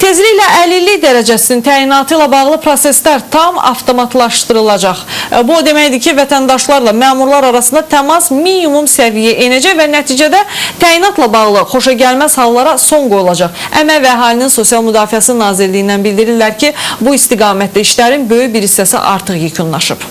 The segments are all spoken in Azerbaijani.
Tezliklə əlillik dərəcəsinin təyinatı ilə bağlı proseslər tam avtomatlaşdırılacaq. Bu o deməkdir ki, vətəndaşlarla məmurlar arasında təmas minimum səviyyəyə enəcək və nəticədə təyinatla bağlı xoşagəlməz hallara son qoyulacaq. Əmək və Əhalinin Sosial Müdafiəsi Nazirliyindən bildirirlər ki, bu istiqamətdə işlərin böyük bir hissəsi artıq yekunlaşıb.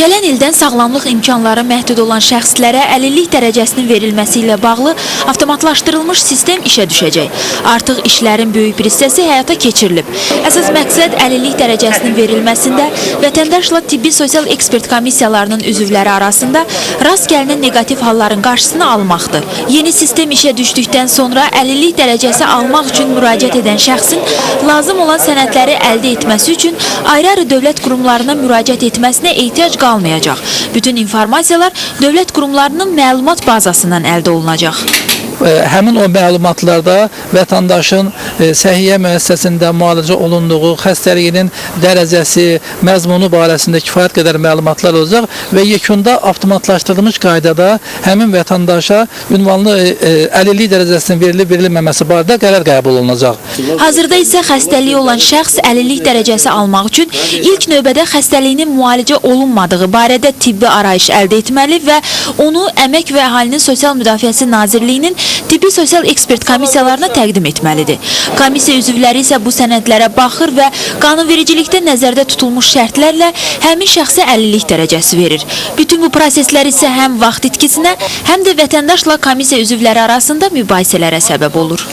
Gələn ildən sağlamlıq imkanları məhdud olan şəxslərə əlillik dərəcəsinin verilməsi ilə bağlı avtomatlaşdırılmış sistem işə düşəcək. Artıq işlərin böyük bir hissəsi həyata keçirilib. Əsas məqsəd əlillik dərəcəsinin verilməsində vətəndaşla tibbi sosial ekspert komissiyalarının üzvləri arasında rast gəlinin negativ halların qarşısını almaqdır. Yeni sistem işə düşdükdən sonra əlillik dərəcəsi almaq üçün müraciət edən şəxsin lazım olan sənədləri əldə etməsi üçün ayrı-ayrı dövlət qurumlarına müraciət etməsinə ehtiyac qalmayacaq. Bütün informasiyalar dövlət qurumlarının məlumat bazasından əldə olunacaq. Həmin o məlumatlarda vətəndaşın səhiyyə müəssisəsində müalicə olunduğu, xəstəliyinin dərəcəsi, məzmunu barəsində kifayət qədər məlumatlar olacaq və yekunda avtomatlaşdırılmış qaydada həmin vətəndaşa ünvanlı əlillik dərəcəsinin verilib-verilməməsi barədə qərar qəbul olunacaq. Hazırda isə xəstəliyi olan şəxs əlillik dərəcəsi almaq üçün ilk növbədə xəstəliyinin müalicə olunmadığı barədə tibbi arayış əldə etməli və onu Əmək və Əhalinin Sosial Müdafiəsi Nazirliyinin tibbi sosial ekspert komissiyalarına təqdim etməlidir. Komissiya üzvləri isə bu sənədlərə baxır və qanunvericilikdə nəzərdə tutulmuş şərtlərlə həmin şəxsə əlillik dərəcəsi verir. Bütün bu proseslər isə həm vaxt itkisinə, həm də vətəndaşla komissiya üzvləri arasında mübahisələrə səbəb olur.